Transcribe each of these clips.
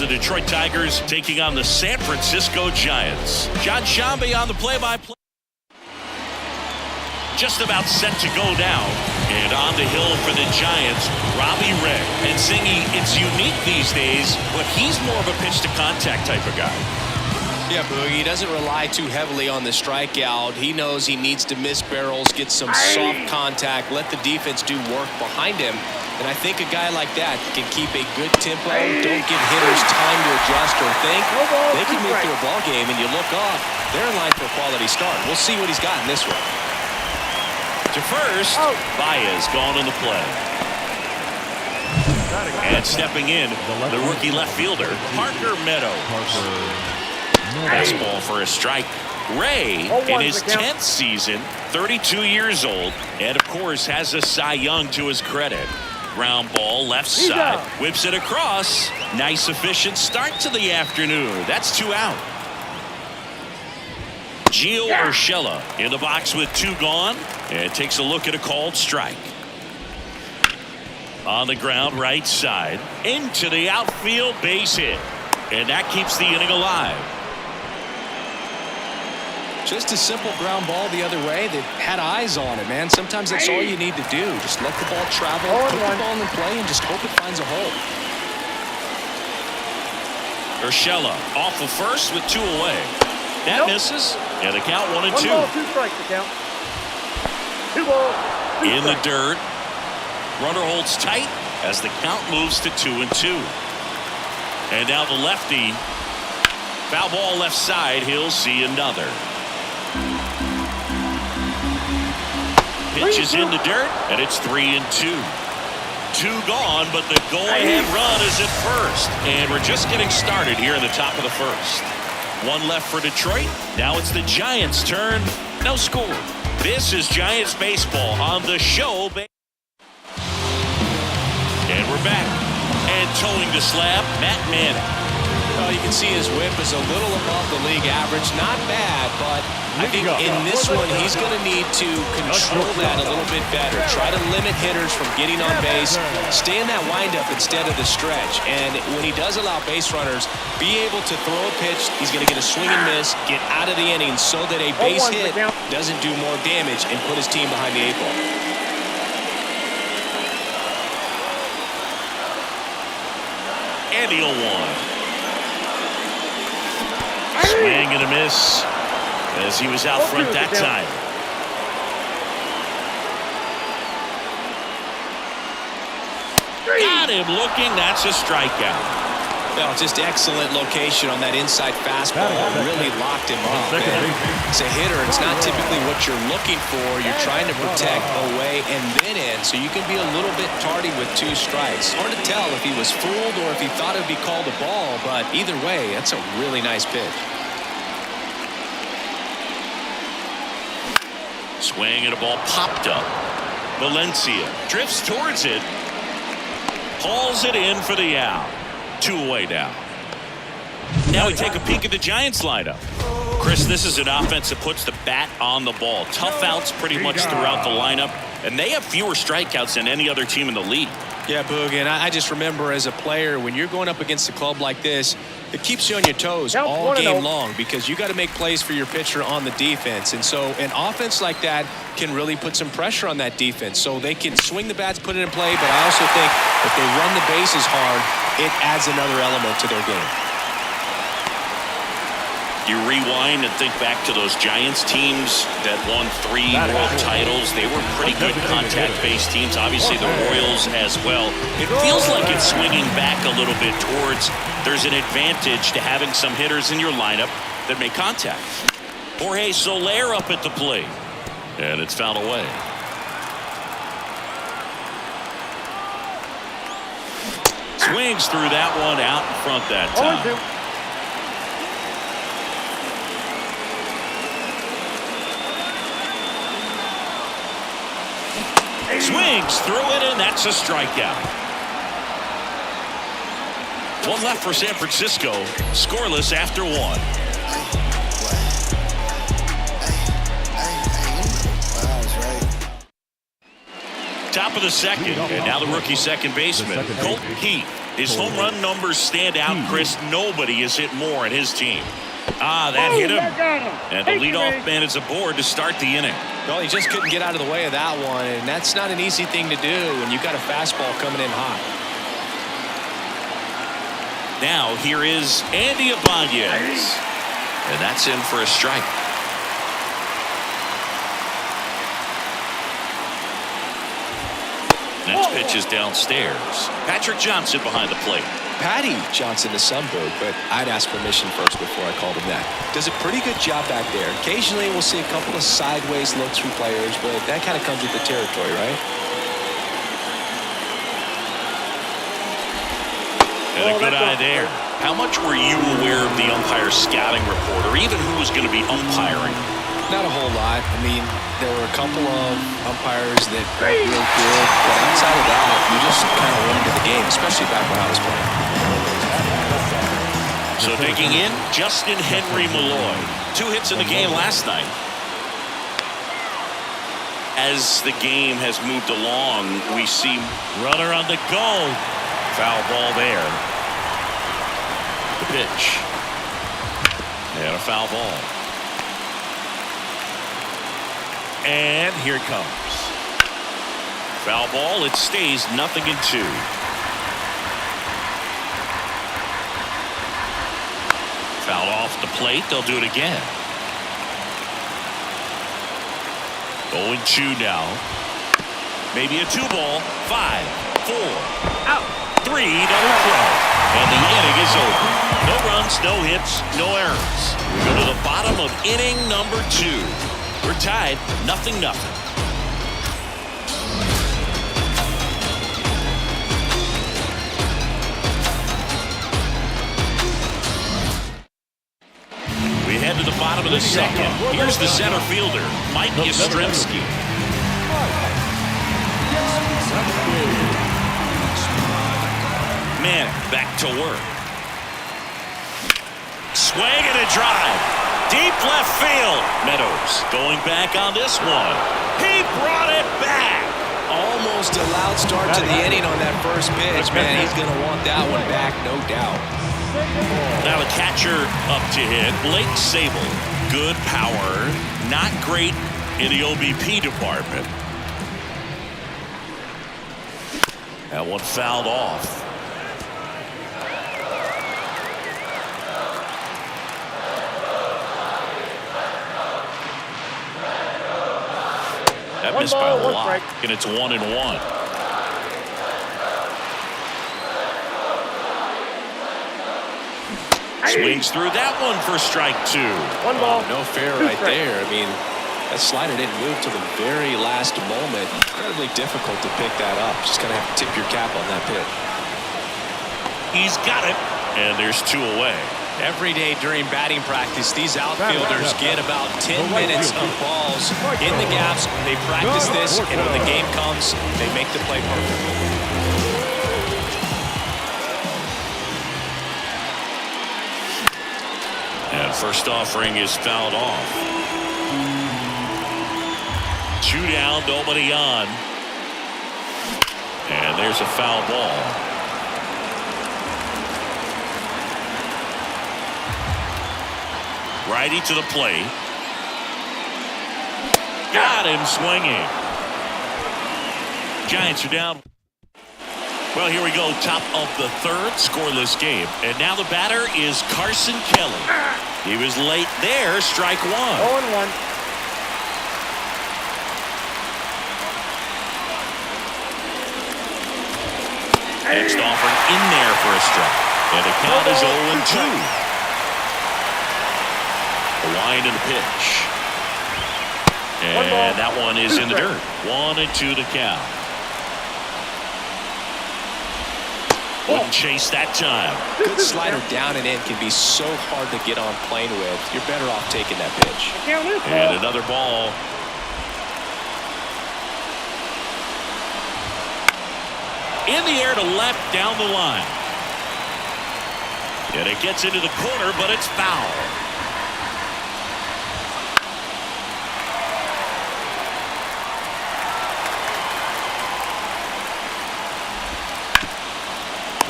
the Detroit Tigers taking on the San Francisco Giants. John Shambi on the play-by-play. Just about set to go down. And on the hill for the Giants, Robbie Ray. And Zingy, it's unique these days, but he's more of a pitch-to-contact type of guy. Yeah, Boogie, he doesn't rely too heavily on the strikeout. He knows he needs to miss barrels, get some soft contact, let the defense do work behind him. And I think a guy like that can keep a good tempo, don't give hitters time to adjust or think. They can move through a ball game, and you look up, they're in line for a quality start. We'll see what he's got in this one. To first, Baez gone on the play. And stepping in, the rookie left fielder, Parker Meadows. Fastball for a strike. Ray, in his 10th season, 32 years old, and of course has a Cy Young to his credit. Ground ball left side, whips it across. Nice efficient start to the afternoon. That's 2 out. Gio Urshela in the box with 2 gone, and takes a look at a called strike. On the ground right side, into the outfield, base hit, and that keeps the inning alive. Just a simple ground ball the other way that had eyes on it, man. Sometimes that's all you need to do. Just let the ball travel, put the ball in play, and just hope it finds a hole. Urshela off of first with 2 away. That misses, and the count 1-2. 1 ball, 2 strikes, the count. 2 balls, 2 in the dirt. Runner holds tight as the count moves to 2-2. And now the lefty. Foul ball left side. He'll see another. Pitch is in the dirt, and it's 3-2. 2 gone, but the go-ahead run is at first. And we're just getting started here in the top of the first. 1 left for Detroit. Now it's the Giants' turn. No score. This is Giants baseball on the show. And we're back. And towing the slab, Matt Manning. Well, you can see his whip is a little above the league average. Not bad, but I think in this one he's going to need to control that a little bit better. Try to limit hitters from getting on base. Stay in that windup instead of the stretch. And when he does allow base runners, be able to throw a pitch. He's going to get a swing and miss, get out of the inning so that a base hit doesn't do more damage and put his team behind the 8 ball. And the 0-1. Swing and a miss as he was out front that time. Got him looking. That's a strikeout. Well, just excellent location on that inside fastball. Really locked him up. As a hitter, it's not typically what you're looking for. You're trying to protect away and then in, so you can be a little bit tardy with 2 strikes. Hard to tell if he was fooled or if he thought it would be called a ball, but either way, that's a really nice pitch. Swing and a ball popped up. Valencia drifts towards it. Hauls it in for the out. 2 away now. Now we take a peek at the Giants lineup. Chris, this is an offense that puts the bat on the ball. Tough outs pretty much throughout the lineup, and they have fewer strikeouts than any other team in the league. Yeah, Boog, and I just remember as a player, when you're going up against a club like this, it keeps you on your toes all game long because you got to make plays for your pitcher on the defense. And so an offense like that can really put some pressure on that defense. So they can swing the bats, put it in play, but I also think if they run the bases hard, it adds another element to their game. You rewind and think back to those Giants teams that won 3 world titles. They were pretty good contact-based teams. Obviously, the Royals as well. It feels like it's swinging back a little bit towards there's an advantage to having some hitters in your lineup that make contact. Jorge Soler up at the plate. And it's fouled away. Swings through that one out in front that time. Swings through it, and that's a strikeout. 1 left for San Francisco. Scoreless after 1. Top of the second, and now the rookie second baseman, Colton Keith, His home run numbers stand out, Chris. Nobody has hit more in his team. That hit him. And the leadoff man is aboard to start the inning. Well, he just couldn't get out of the way of that one, and that's not an easy thing to do when you've got a fastball coming in hot. Now here is Andy Ibanez. And that's in for a strike. Next pitch is downstairs. Patrick Johnson behind the plate. Patty Johnson is Sunbird, but I'd ask permission first before I called him that. Does a pretty good job back there. Occasionally we'll see a couple of sideways looks from players, but that kind of comes with the territory, right? And a good eye there. How much were you aware of the umpire's scouting report, or even who was going to be umpiring? Not a whole lot. I mean, there were a couple of umpires that were real good, but outside of that, you just kind of went into the game, especially back when I was playing. So digging in, Justin Henry Malloy. 2 hits in the game last night. As the game has moved along, we see runner on the go. Foul ball there. The pitch. And a foul ball. And here it comes. Foul ball. It stays 0-2. Foul off the plate. They'll do it again. 0-2 now. Maybe a 2-ball. 5, 4, out. 3, double play. And the inning is over. No runs, no hits, no errors. We go to the bottom of inning number 2. We're tied 0-0. We head to the bottom of the second. Here's the center fielder, Mike Yastrzemski. Man, back to work. Swing and a drive. Deep left field. Meadows going back on this one. He brought it back. Almost a loud start to the inning on that first pitch, man. He's going to want that one back, no doubt. Now the catcher up to hit, Blake Sable. Good power, not great in the OBP department. That one fouled off. That missed by a lot, and it's 1-1. Swings through that one for strike 2. One ball. No fair right there. I mean, that slider didn't move till the very last moment. Incredibly difficult to pick that up. Just kind of have to tip your cap on that pitch. He's got it, and there's 2 away. Every day during batting practice, these outfielders get about 10 minutes of balls in the gaps. They practice this, and when the game comes, they make the play perfect. And first offering is fouled off. 2 down, nobody on. And there's a foul ball. Righty to the plate. Got him swinging. Giants are down. Well, here we go. Top of the 3rd, scoreless game. And now the batter is Carson Kelly. He was late there, strike 1. 0-1. Next offering in there for a strike. And the count is 0-2. The wind and the pitch. And that one is in the dirt. 1-2 to count. Wouldn't chase that time. Good slider down and in can be so hard to get on plane with. You're better off taking that pitch. And another ball. In the air to left down the line. And it gets into the corner, but it's foul.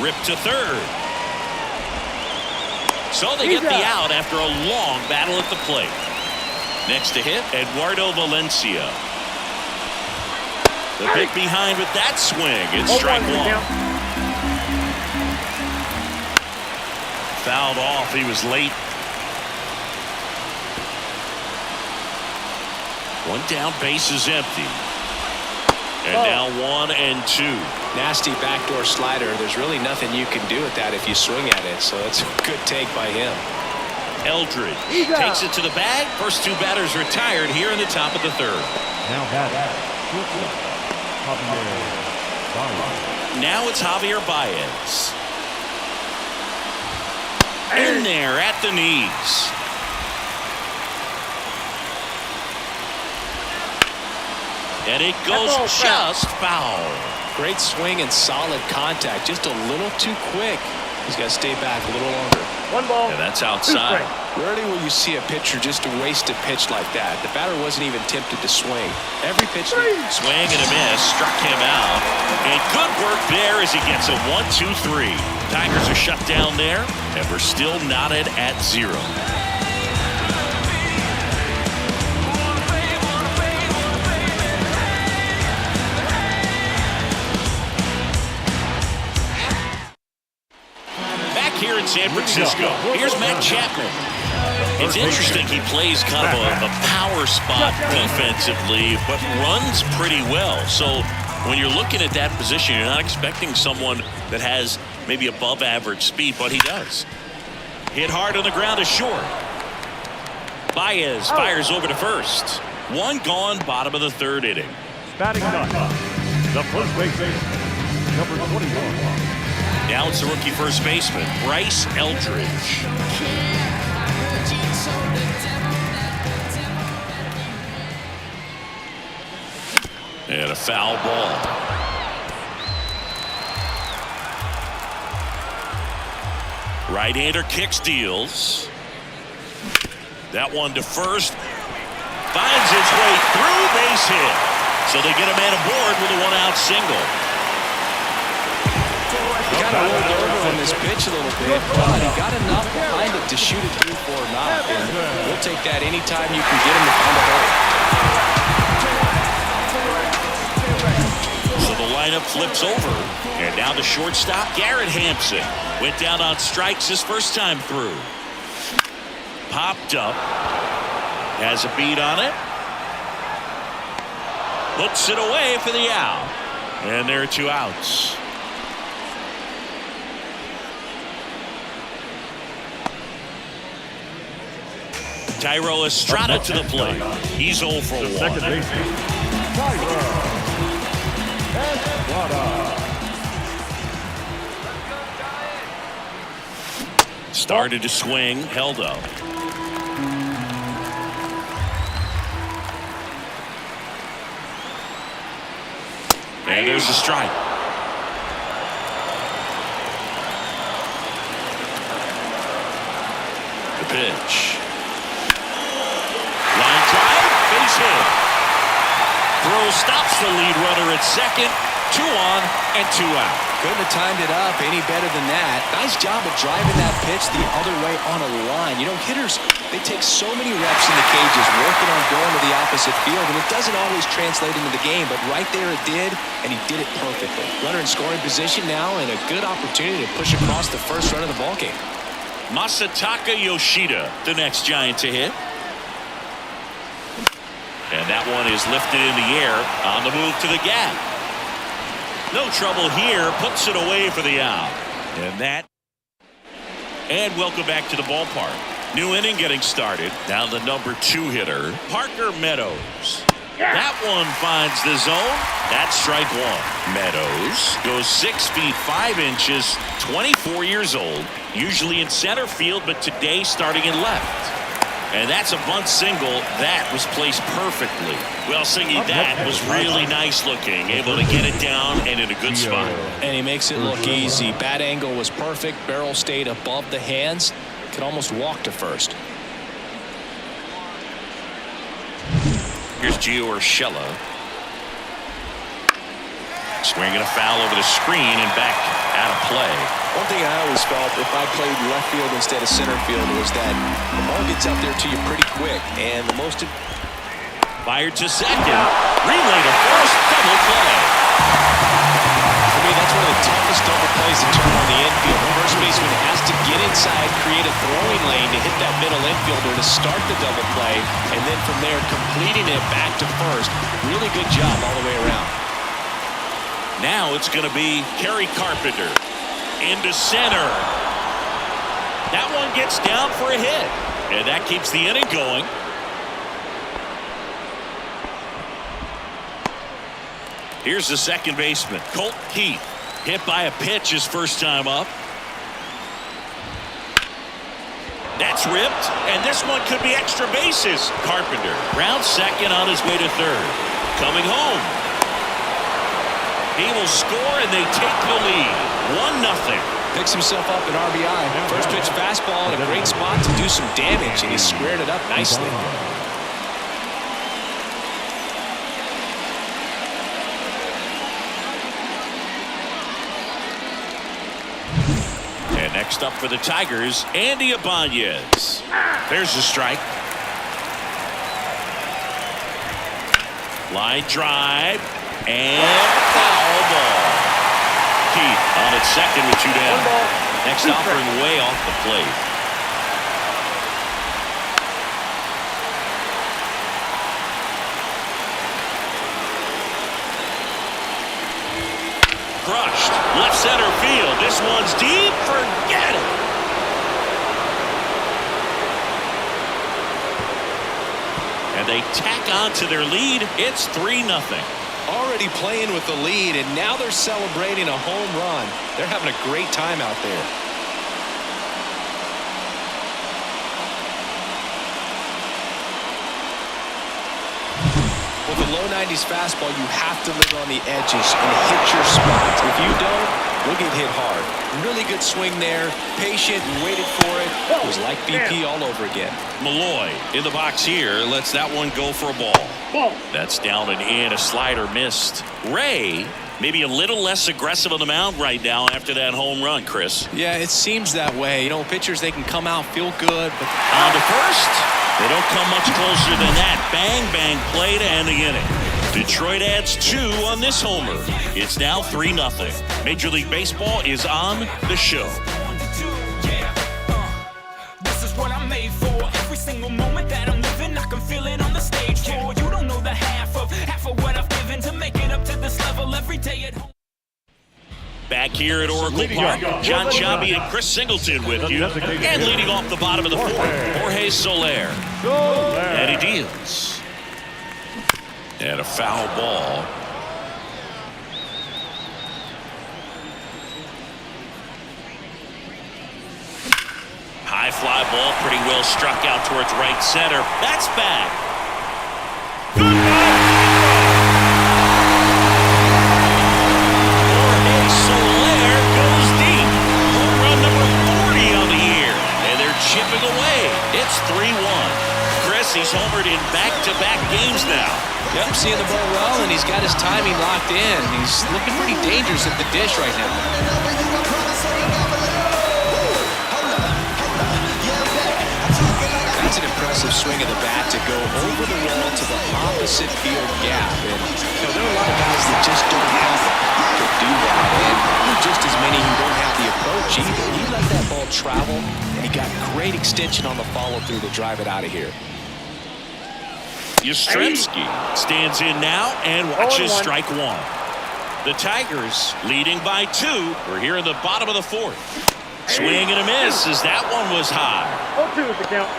Ripped to third. So they get the out after a long battle at the plate. Next to hit, Eduardo Valencia. The pick behind with that swing. It's strike one. Fouled off. He was late. One down, base is empty. And now 1 and 2. Nasty backdoor slider. There's really nothing you can do with that if you swing at it. So it's a good take by him. Eldridge takes it to the bag. First two batters retired here in the top of the third. Now it's Javier Baez. In there at the knees. And it goes just foul. Great swing and solid contact. Just a little too quick. He's got to stay back a little longer. 1 ball. And that's outside. Rarely will you see a pitcher just waste a pitch like that. The batter wasn't even tempted to swing. Every pitch. Swing and a miss. Struck him out. And good work there as he gets a 1-2-3. Tigers are shut down there, and we're still knotted at 0. Here in San Francisco, here's Matt Chapman. It's interesting, he plays kind of a power spot defensively, but runs pretty well. So when you're looking at that position, you're not expecting someone that has maybe above average speed, but he does. Hit hard on the ground is short. Baez fires over to first. One gone, bottom of the third inning. Batting ninth, the first baseman, number 21. Now it's the rookie first baseman, Bryce Eldridge. And a foul ball. Right-hander kicks, deals. That one to first. Finds its way through, base hit. So they get a man aboard with a one-out single. Kind of rolled over on this pitch a little bit, but he got enough behind it to shoot it through for a knock. And we'll take that anytime you can get him to find a hole. So the lineup flips over. And now the shortstop, Garrett Hampson. Went down on strikes his first time through. Popped up. Has a beat on it. Puts it away for the out. And there are 2 outs. Thairo Estrada to the plate. He's 0 for 1. Second baseman, Thairo Estrada. Started to swing, held up. And there's a strike. The pitch. Line drive, base hit. Throw stops the lead runner at second. 2 on and 2 out. Couldn't have timed it up any better than that. Nice job of driving that pitch the other way on a line. You know, hitters, they take so many reps in the cages working on going to the opposite field, and it doesn't always translate into the game, but right there it did, and he did it perfectly. Runner in scoring position now, and a good opportunity to push across the first run of the ballgame. Masataka Yoshida, the next Giant to hit. And that one is lifted in the air on the move to the gap. No trouble here, puts it away for the out. And welcome back to the ballpark. New inning getting started. Now the number 2 hitter, Parker Meadows. That one finds the zone. That's strike 1. Meadows goes 6 feet 5 inches, 24 years old, usually in center field, but today starting in left. And that's a bunt single that was placed perfectly. Well, Singy, that was really nice looking. Able to get it down and in a good spot. And he makes it look easy. Bat angle was perfect. Barrel stayed above the hands. Could almost walk to first. Here's Gio Urshela. Swinging a foul over the screen and back out of play. One thing I always felt if I played left field instead of center field was that the ball gets out there to you pretty quick, and the most... Fired to second. Relay to first. Double play. For me, that's one of the toughest double plays to turn on the infield. The first baseman has to get inside, create a throwing lane to hit that middle infielder to start the double play, and then from there completing it back to first. Really good job all the way around. Now it's going to be Kerry Carpenter into center. That one gets down for a hit, and that keeps the inning going. Here's the second baseman, Colt Keith. Hit by a pitch his first time up. That's ripped, and this one could be extra bases. Carpenter rounds second on his way to third. Coming home. He will score, and they take the lead. 1-0. Picks himself up an RBI. First pitch fastball in a great spot to do some damage, and he squared it up nicely. And next up for the Tigers, Andy Ibanez. There's the strike. Line drive and foul ball. Keith on at second with 2 down. Next offering way off the plate. Crushed. Left center field. This one's deep. Forget it. And they tack on to their lead. It's 3-0. Already playing with the lead, and now they're celebrating a home run. They're having a great time out there. With a low 90s fastball, you have to live on the edges and hit your spots. If you don't, you'll get hit hard. Really good swing there. Patient and waited for it. It was like BP all over again. Malloy in the box here. Lets that one go for a ball. That's down and in. A slider missed. Ray maybe a little less aggressive on the mound right now after that home run, Chris. Yeah, it seems that way. You know, pitchers, they can come out, feel good. But on to first. They don't come much closer than that. Bang, bang play to end the inning. Detroit adds 2 on this homer. It's now 3-0. Major League Baseball is on the show. This is what I'm made for. Every single moment that I'm living, I can feel it on the stage floor. You don't know the half of what I've given to make it up to this level every day at home. Back here at Oracle Park, John Sciambi and Chris Singleton with you. And leading off the bottom of the fourth, Jorge Soler. And he deals. And a foul ball. High fly ball, pretty well struck out towards right center. That's back. Jorge Soler goes deep. Home run number 40 on the year. And they're chipping away. It's 3-1. Chris, he's homered in back-to-back games now. Yep, seeing the ball well, and he's got his timing locked in. He's looking pretty dangerous at the dish right now. That's an impressive swing of the bat to go over the wall to the opposite field gap. And you know, there are a lot of guys that just don't have the power to do that. And just as many who don't have the approach either. He let that ball travel, and he got great extension on the follow-through to drive it out of here. Yastrzemski stands in now and watches strike 1. The Tigers leading by 2. We're here in the bottom of the fourth. Swing and a miss as that one was high. 0-2 is the count.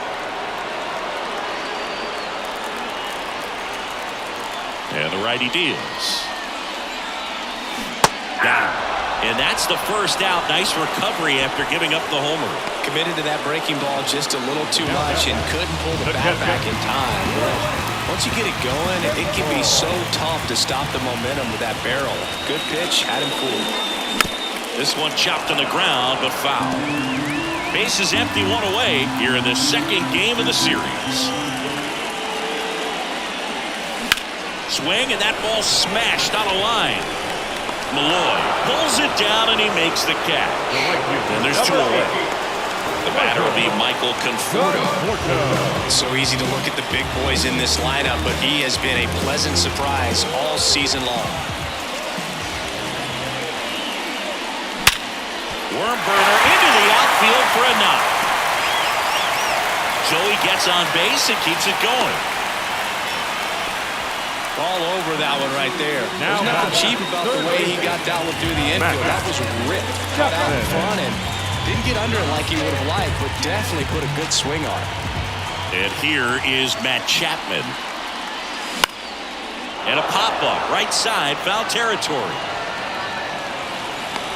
And the righty deals. Down. And that's the first out. Nice recovery after giving up the homer. Committed to that breaking ball just a little too much and couldn't pull the bat back in time. Once you get it going, it can be so tough to stop the momentum with that barrel. Good pitch, had him cool. This one chopped on the ground, but foul. Bases empty, 1 away here in the second game of the series. Swing, and that ball smashed on a line. Malloy pulls it down, and he makes the catch. And there's 2 away. The batter will be Michael Conforto. So easy to look at the big boys in this lineup, but he has been a pleasant surprise all season long. Worm burner into the outfield for a knock. Joey gets on base and keeps it going. All over that one right there. There's nothing cheap about the way he got that one through the infield. That was ripped, cut out in front, and didn't get under it like he would have liked, but definitely put a good swing on it. And here is Matt Chapman. And a pop-up right side, foul territory.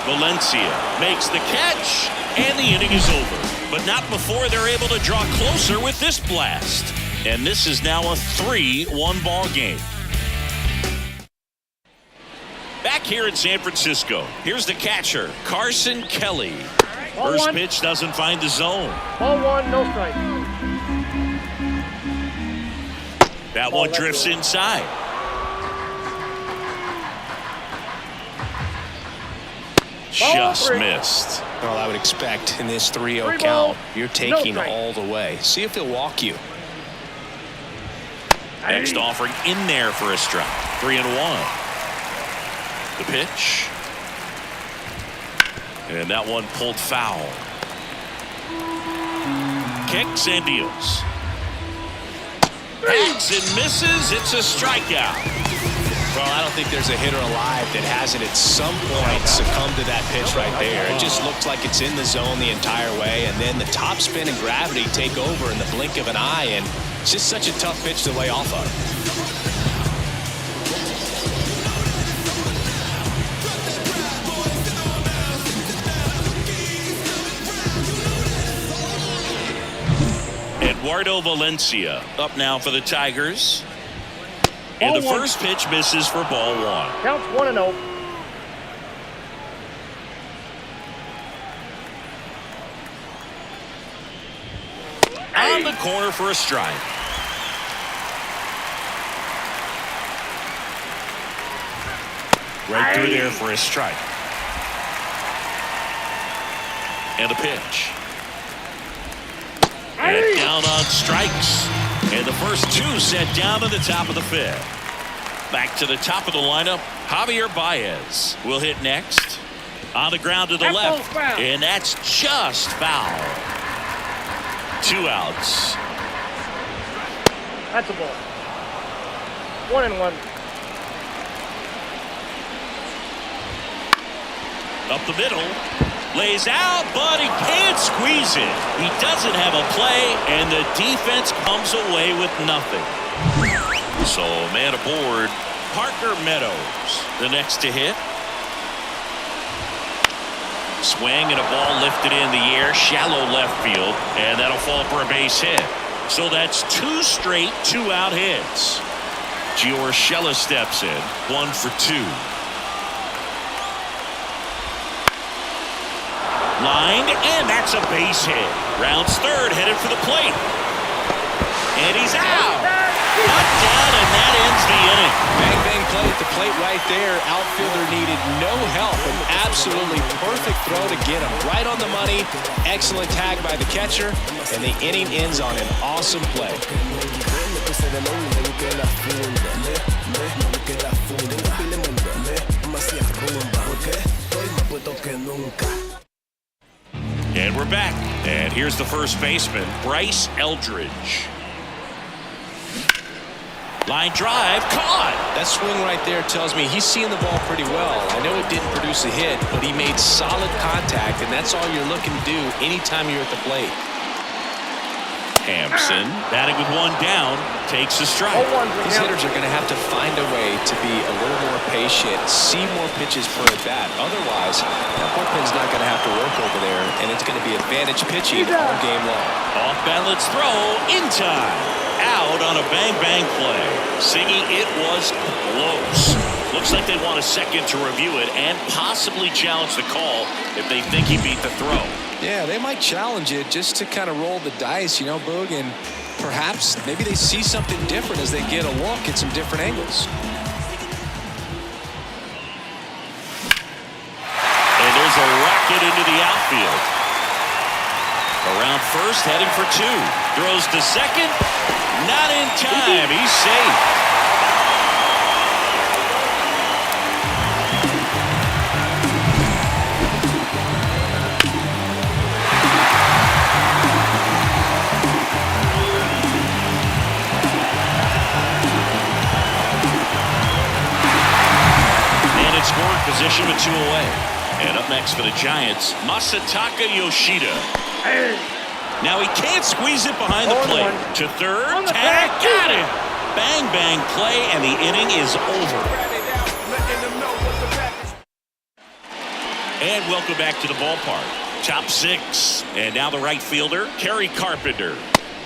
Valencia makes the catch, and the inning is over. But not before they're able to draw closer with this blast. And this is now a 3-1 ball game. Back here in San Francisco, here's the catcher, Carson Kelly. First pitch doesn't find the zone. Ball 1, no strike. That one drifts inside. Just missed. Well, I would expect in this 3-0 count, you're taking all the way. See if he'll walk you. Next offering in there for a strike. 3-1. The pitch. And that one pulled foul. Kicks and deals. Hacks and misses. It's a strikeout. Well, I don't think there's a hitter alive that hasn't at some point succumbed to that pitch right there. It just looks like it's in the zone the entire way, and then the top spin and gravity take over in the blink of an eye, and it's just such a tough pitch to lay off of. Eduardo Valencia up now for the Tigers. And the first pitch misses for ball 1. Counts 1-0. On the corner for a strike. Right through there for a strike. And a pitch. And down on strikes. And the first 2 set down to the top of the 5th. Back to the top of the lineup, Javier Baez will hit next. On the ground to the left. And that's just foul. 2 outs. That's a ball. 1-1. Up the middle. Lays out, but he can't squeeze it. He doesn't have a play, and the defense comes away with nothing. So, man aboard, Parker Meadows, the next to hit. Swing and a ball lifted in the air, shallow left field, and that'll fall for a base hit. So that's 2 straight 2-out hits. Gio Urshela steps in, 1 for 2. Line, and that's a base hit. Rounds third, headed for the plate. And he's out. Cut down, and that ends the inning. Bang, bang play at the plate right there. Outfielder needed no help. An absolutely perfect throw to get him right on the money. Excellent tag by the catcher, and the inning ends on an awesome play. And we're back. And here's the first baseman, Bryce Eldridge. Line drive, caught. That swing right there tells me he's seeing the ball pretty well. I know it didn't produce a hit, but he made solid contact, and that's all you're looking to do anytime you're at the plate. Hampson, batting with 1 down, takes a strike. These hitters are going to have to find a way to be a little more patient, see more pitches per at bat. Otherwise, that bullpen's not going to have to work over there, and it's going to be advantage pitching all game long. Off balance throw, in time. Out on a bang-bang play. Singing it was close. Looks like they want a second to review it and possibly challenge the call if they think he beat the throw. Yeah, they might challenge it just to kind of roll the dice, you know, Boog, and perhaps maybe they see something different as they get a look at some different angles. the outfield. Around first, heading for 2. Throws to second. Not in time. He's safe. Scoring position with 2 away. And up next for the Giants, Masataka Yoshida. Now he can't squeeze it behind the plate. To third, tag, got it. Bang, bang play, and the inning is over. And welcome back to the ballpark. Top 6. And now the right fielder, Kerry Carpenter.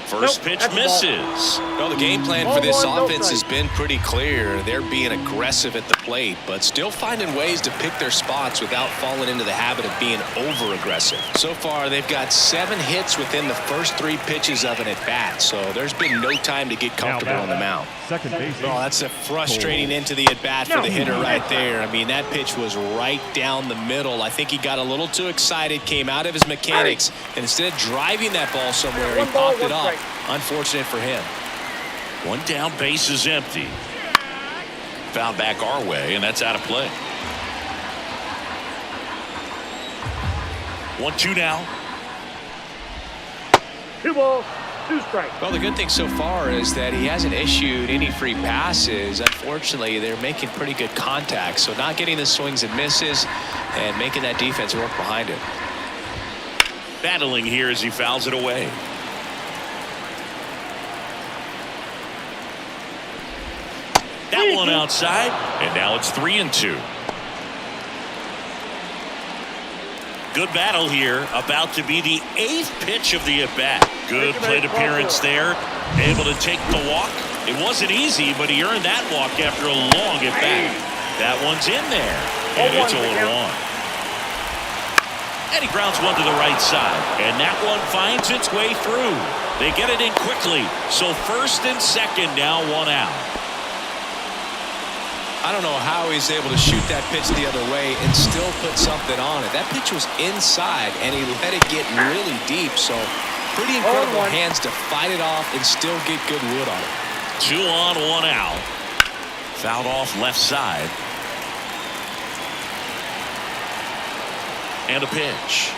First pitch misses. Well, the game plan for this offense has been pretty clear. They're being aggressive at the plate, but still finding ways to pick their spots without falling into the habit of being over-aggressive. So far, they've got 7 hits within the first 3 pitches of an at-bat, so there's been no time to get comfortable on the mound. Second base. Oh, that's a frustrating into the at-bat for the hitter right there. I mean, that pitch was right down the middle. I think he got a little too excited, came out of his mechanics, and instead of driving that ball somewhere, he popped it up. Unfortunate for him. 1 down, base is empty. Foul back our way, and that's out of play. 1-2 now. 2 balls, 2 strikes. Well, the good thing so far is that he hasn't issued any free passes. Unfortunately, they're making pretty good contact, so not getting the swings and misses and making that defense work behind him. Battling here as he fouls it away. That one outside, and now it's 3-2. Good battle here, about to be the 8th pitch of the at-bat. Good plate appearance there, able to take the walk. It wasn't easy, but he earned that walk after a long at-bat. That one's in there, and it's 0-1. And he grounds one to the right side, and that one finds its way through. They get it in quickly, so first and second now, 1 out. I don't know how he's able to shoot that pitch the other way and still put something on it. That pitch was inside, and he let it get really deep. So pretty incredible hands to fight it off and still get good wood on it. 2 on, 1 out. Fouled off left side. And a pitch.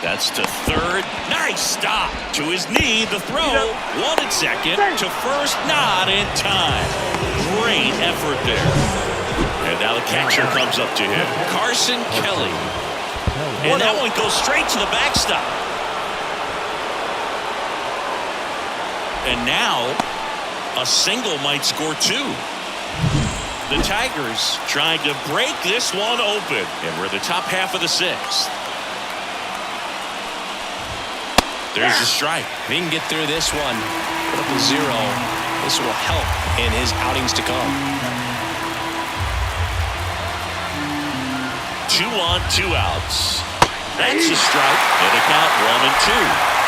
That's to third. Nice stop. To his knee, the throw. 1 at second. To first, not in time. Great effort there. And now the catcher comes up to him. Carson Kelly. And that one goes straight to the backstop. And now, a single might score 2. The Tigers trying to break this one open. And we're the top half of the 6th. There's a strike. If he can get through this one, put up a 0, this will help in his outings to come. 2 on, 2 outs. That's a strike. And a count 1-2.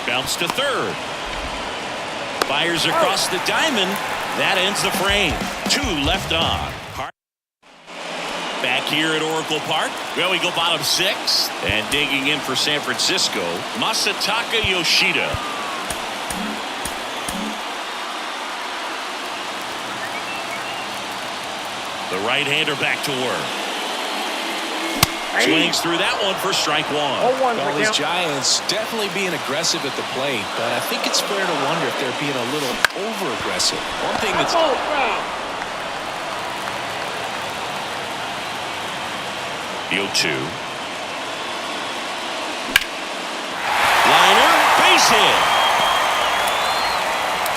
Bounce to third. Fires across the diamond. That ends the frame. 2 left on. Back here at Oracle Park. Well, we go bottom 6. And digging in for San Francisco, Masataka Yoshida. The right-hander back to work. Swings through that one for strike 1. Well, these Giants definitely being aggressive at the plate, but I think it's fair to wonder if they're being a little over-aggressive. One thing that's... The 0-2. Liner, base hit.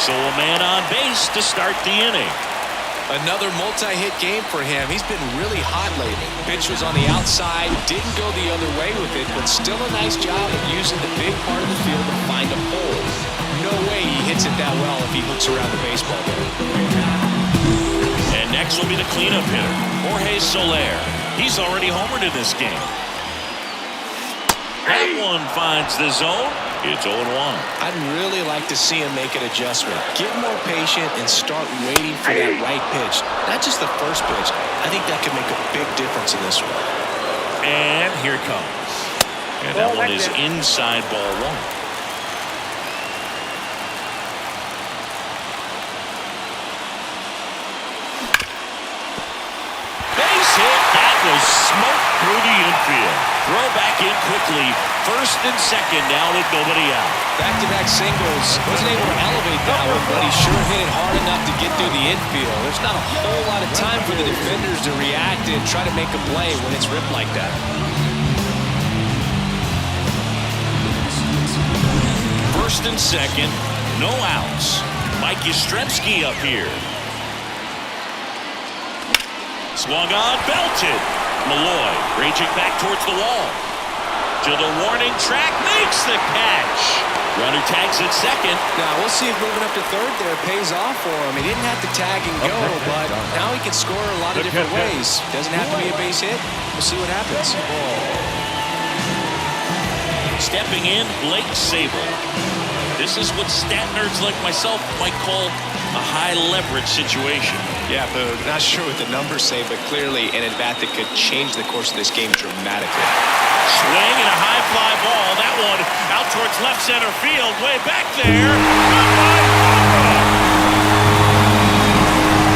So a man on base to start the inning. Another multi-hit game for him. He's been really hot lately. Pitch was on the outside, didn't go the other way with it, but still a nice job of using the big part of the field to find a hole. No way he hits it that well if he looks around the baseball there. And next will be the cleanup hitter, Jorge Soler. He's already homered in this game. That one finds the zone. It's 0-1. I'd really like to see him make an adjustment. Get more patient and start waiting for that right pitch. Not just the first pitch. I think that could make a big difference in this one. And here it comes. And that one is inside ball one. Base hit. That was smoked through the infield. Throw back in quickly. First and second now with nobody out. Back-to-back singles. Wasn't able to elevate that one, but he sure hit it hard enough to get through the infield. There's not a whole lot of time for the defenders to react and try to make a play when it's ripped like that. First and second, no outs. Mike Yastrzemski up here. Swung on, belted. Malloy raging back towards the wall. To the warning track, makes the catch. Runner tags at second. Now we'll see if moving up to third there pays off for him. He didn't have to tag and go, but now he can score a lot of different ways. Doesn't have to be a base hit. We'll see what happens. Stepping in, Blake Sable. This is what stat nerds like myself might call a high leverage situation. Yeah, but not sure what the numbers say, but clearly an at-bat that could change the course of this game dramatically. Swing and a high fly ball. That one out towards left center field, way back there.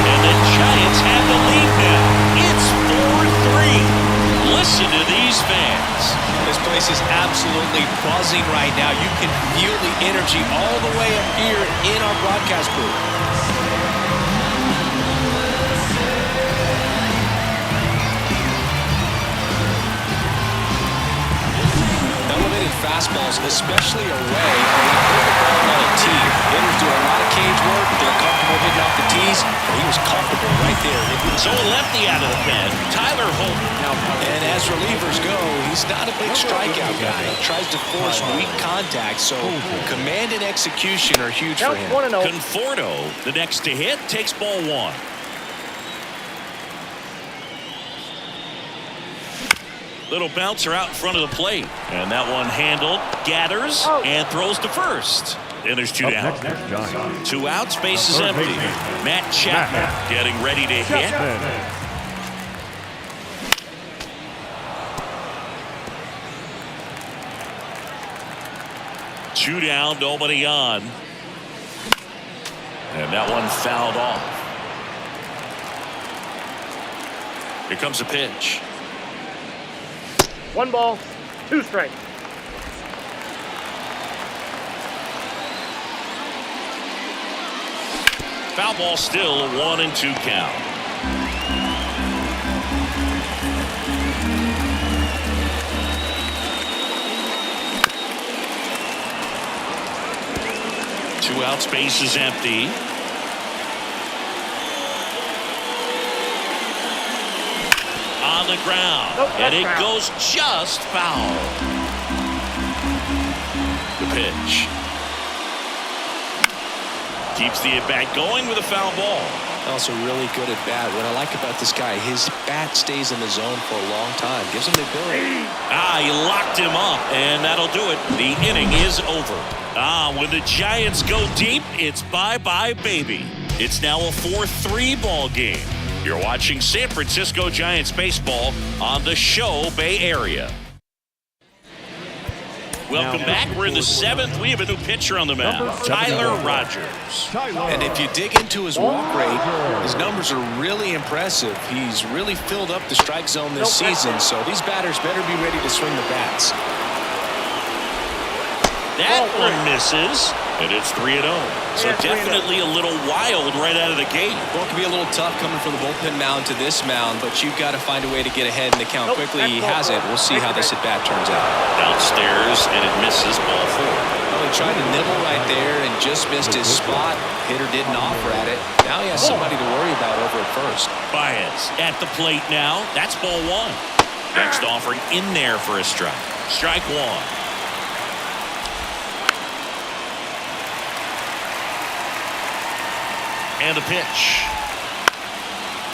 And the Giants have the lead now. It's 4-3. Listen to these fans. This place is absolutely buzzing right now. You can feel the energy all the way up here in our broadcast booth. Elevated fastballs, especially away, when you put the ball on a tee. Hitters do a lot of cage work. They're comfortable hitting off the tees. But he was comfortable right there. So a lefty out of the pen, Tyler Holt. And as relievers go, he's not a big strikeout guy. He tries to force weak contact, so command and execution are huge for him. Conforto, the next to hit, takes ball one. Little bouncer out in front of the plate. And that one handled, gathers, and throws to first. And there's two down. 2 outs, base is empty. Matt Chapman getting ready to hit. 2 down, nobody on. And that one fouled off. Here comes a pitch. 1 ball, 2 strikes. Foul ball still, 1-2 count. Two outs, base is empty. On the ground, and it goes just foul. The pitch. Keeps the at-bat going with a foul ball. Also really good at bat. What I like about this guy, his bat stays in the zone for a long time. Gives him the ability. He locked him up, and that'll do it. The inning is over. When the Giants go deep, it's bye-bye, baby. It's now a 4-3 ball game. You're watching San Francisco Giants baseball on the Show Bay Area. Welcome back. We're in the 7th. We have a new pitcher on the mound, Tyler Rogers. And if you dig into his walk rate, his numbers are really impressive. He's really filled up the strike zone this season, so these batters better be ready to swing the bats. That one misses, and it's 3-0. So definitely a little wild right out of the gate. Well, it can be a little tough coming from the bullpen mound to this mound, but you've got to find a way to get ahead in the count quickly. He hasn't. We'll see how this at-bat turns out. Downstairs, and it misses ball 4. Well, he tried to nibble right there and just missed his spot. Hitter didn't offer at it. Now he has somebody to worry about over at first. Baez at the plate now. That's ball 1. Next offering in there for a strike. Strike 1. And a pitch.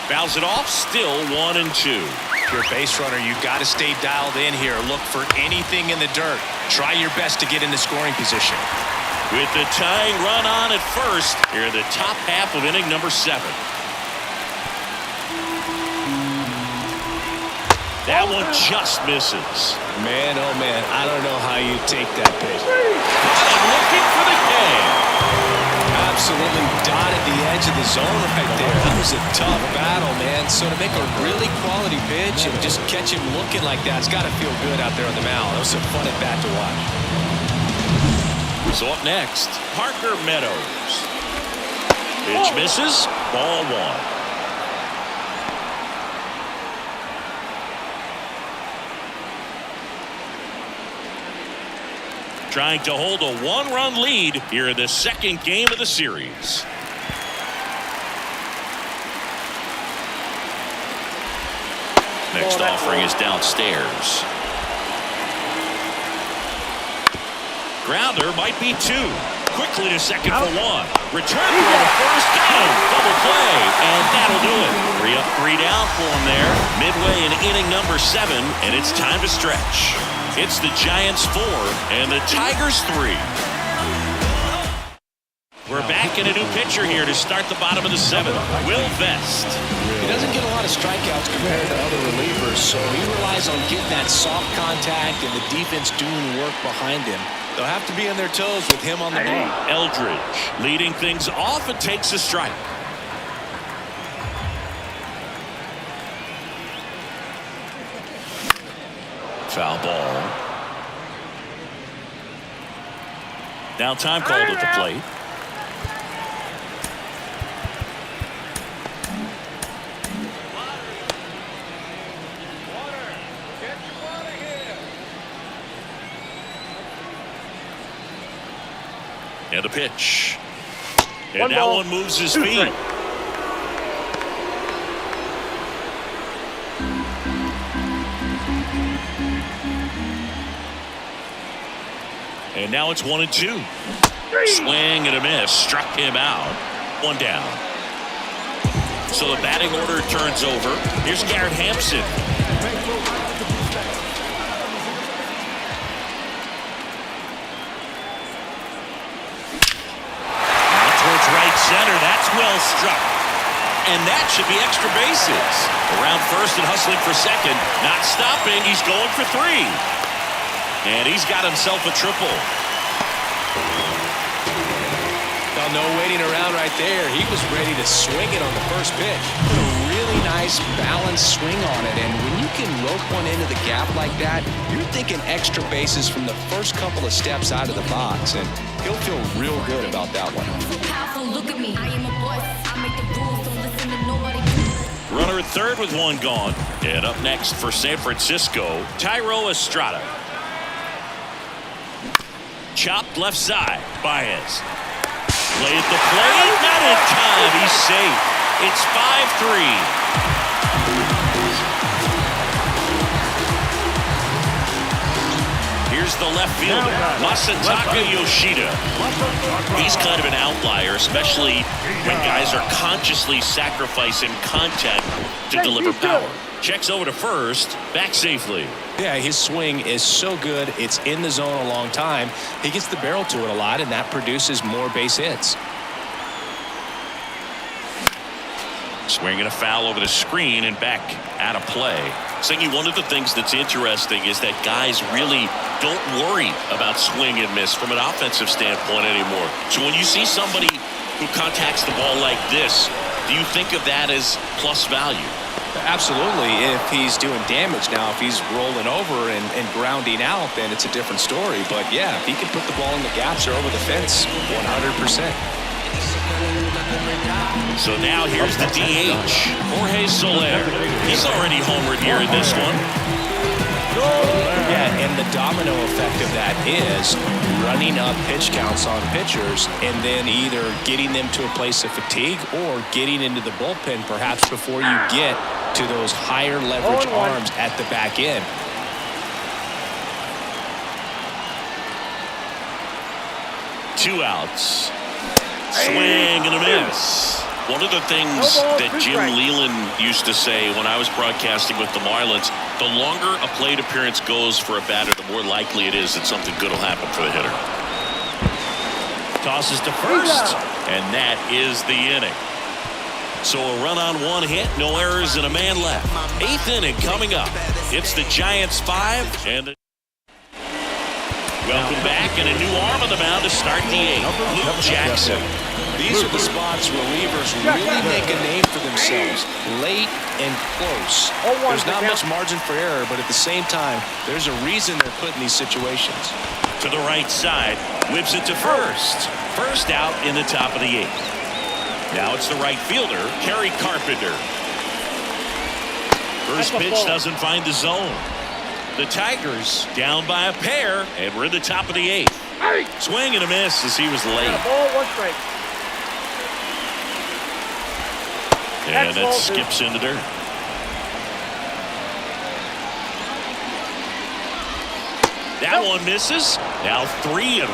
Fouls it off, still 1-2. If you're a base runner, you've got to stay dialed in here. Look for anything in the dirt. Try your best to get into scoring position. With the tying run on at first, here in the top half of inning number 7. That one just misses. Man, oh man, I don't know how you take that pitch. And looking for the K. Absolutely dotted the edge of the zone right there. That was a tough battle, man. So to make a really quality pitch and just catch him looking like that, it's got to feel good out there on the mound. That was some fun at bat to watch. So up next, Parker Meadows. Pitch misses, ball 1. Trying to hold a 1-run lead here in the second game of the series. Next offering is downstairs. Grounder might be 2. Quickly to second for 1. Return throw to first. Got him. Double play. And that'll do it. 3 up, 3 down for him there. Midway in inning number 7. And it's time to stretch. It's the Giants 4 and the Tigers 3. We're back in a new pitcher here to start the bottom of the 7th. Will Vest. He doesn't get a lot of strikeouts compared to other relievers, so he relies on getting that soft contact and the defense doing work behind him. They'll have to be on their toes with him on the ball. Eldridge leading things off and takes a strike. Foul ball. Now time called at the plate. And a pitch. And that one moves his feet. And now it's 1-2. Swing and a miss. Struck him out. 1 down. So the batting order turns over. Here's Garrett Hampson. Now towards right center. That's well struck. And that should be extra bases. Around first and hustling for second. Not stopping. He's going for 3. And he's got himself a triple. Well, no waiting around right there. He was ready to swing it on the first pitch. Put a really nice balanced swing on it. And when you can rope one into the gap like that, you're thinking extra bases from the first couple of steps out of the box. And he'll feel real good about that one. Look at me. I am a boss. I make the rules. Don't listen to nobody. Runner at third with 1 gone. And up next for San Francisco, Thairo Estrada. Chopped left side. Baez. Play at the plate. Not in time. He's safe. It's 5-3. Here's the left fielder, Masataka Yoshida. He's kind of an outlier, especially when guys are consciously sacrificing contact to deliver power. Checks over to first, back safely. Yeah, his swing is so good. It's in the zone a long time. He gets the barrel to it a lot, and that produces more base hits. Swinging a foul over the screen and back out of play. Singy, one of the things that's interesting is that guys really don't worry about swing and miss from an offensive standpoint anymore. So when you see somebody who contacts the ball like this, do you think of that as plus value? Absolutely. If he's doing damage now, if he's rolling over and grounding out, then it's a different story. But yeah, if he can put the ball in the gaps or over the fence, 100%. So now here's the DH, Jorge Soler. He's already homered here in this one. Yeah, and the domino effect of that is running up pitch counts on pitchers and then either getting them to a place of fatigue or getting into the bullpen perhaps before you get to those higher leverage arms at the back end. Two outs. Swing and a miss. One of the things that Jim Leland used to say when I was broadcasting with the Marlins, the longer a plate appearance goes for a batter, the more likely it is that something good will happen for the hitter. Tosses to first, and that is the inning. So a run on one hit, no errors, and a man left. 8th inning coming up. It's the Giants 5 and the welcome back, and a new arm on the mound to start the 8th. Luke Jackson. These are the spots relievers really make a name for themselves. Late and close. There's not much margin for error, but at the same time, there's a reason they're put in these situations. To the right side, whips it to first. First out in the top of the 8th. Now it's the right fielder, Kerry Carpenter. First pitch doesn't find the zone. The Tigers down by a pair, and we're in the top of the 8th. Swing and a miss as he was late. Ball, 1 strike. And it skips in the dirt. That one misses. Now 3-1.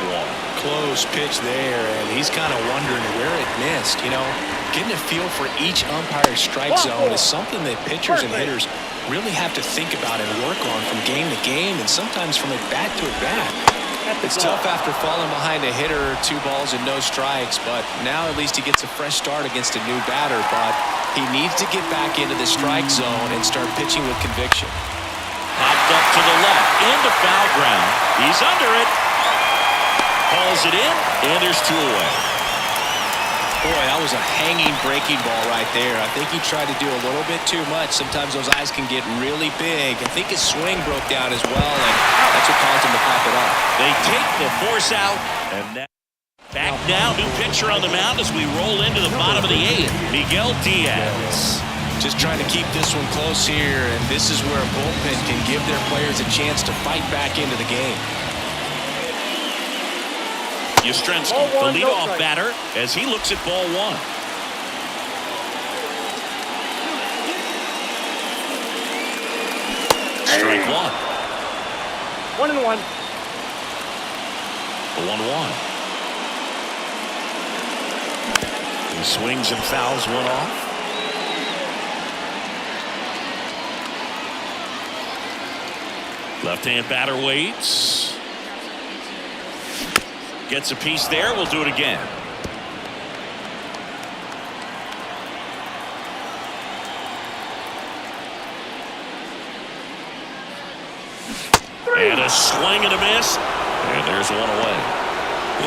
Close pitch there, and he's kind of wondering where it missed. You know, getting a feel for each umpire's strike zone is something that pitchers and hitters really have to think about and work on from game to game, and sometimes from at bat to at bat. It's tough after falling behind a hitter, 2 balls and no strikes, but now at least he gets a fresh start against a new batter, but he needs to get back into the strike zone and start pitching with conviction. Popped up to the left, into foul ground. He's under it. Hauls it in, and there's 2 away. Boy, that was a hanging breaking ball right there. I think he tried to do a little bit too much. Sometimes those eyes can get really big. I think his swing broke down as well, and that's what caused him to pop it up. They take the force out, and that back now, new pitcher on the mound as we roll into the bottom of the 8th. Miguel Diaz. Just trying to keep this one close here, and this is where a bullpen can give their players a chance to fight back into the game. Yastrzemski, the leadoff batter, as he looks at ball 1. Strike 1. 1-1. The 1-1. He swings and fouls one off. Left-hand batter waits. Gets a piece there. We'll do it again. And a swing and a miss. And there's 1 away.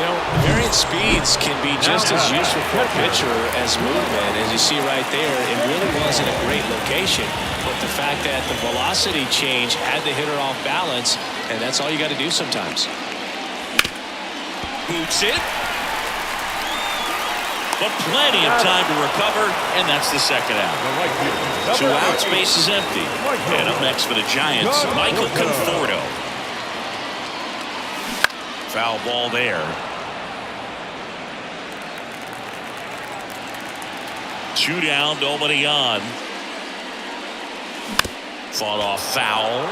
You know, variant speeds can be just as useful for a pitcher as movement. As you see right there, it really wasn't a great location. But the fact that the velocity change had the hitter off balance, and that's all you got to do sometimes. Boots it. But plenty of time to recover, and that's the second out. 2 outs, base is empty. And up next for the Giants, Michael Conforto. Foul ball there. 2 down, nobody on. Fought off foul.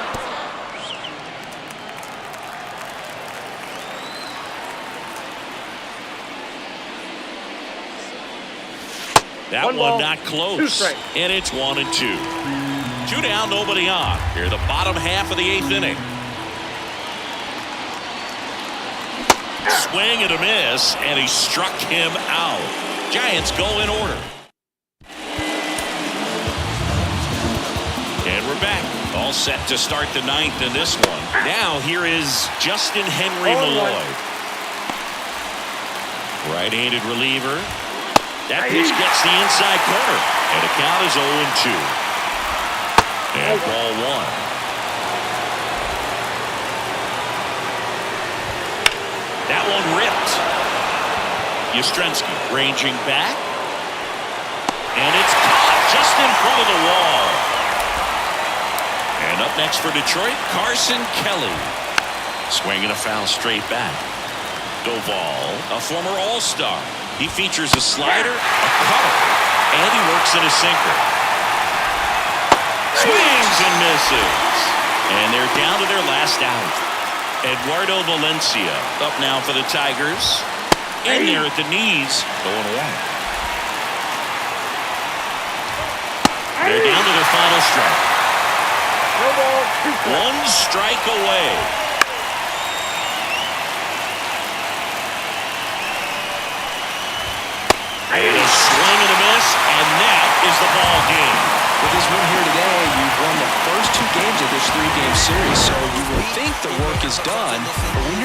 That one not close. And it's 1-2. 2 down, nobody on. Here, the bottom half of the 8th inning. Swing and a miss, and he struck him out. Giants go in order. And we're back. All set to start the 9th in this one. Now here is Justin Henry Malloy. Right-handed reliever. That pitch gets the inside corner. And the count is 0-2. And ball 1. That one ripped. Yastrzemski ranging back. And it's caught just in front of the wall. And up next for Detroit, Carson Kelly. Swinging a foul straight back. Doval, a former All-Star. He features a slider, a cutter, and he works in a sinker. Swings and misses. And they're down to their last out. Eduardo Valencia up now for the Tigers. In there at the knees, going away. They're down to their final strike. No ball, 2 strikes. 1 strike away. And a swing and a miss, and that is the ball game. With this win here today, you've won the first 2 games of this 3-game series, so you would think the work is done. But when you're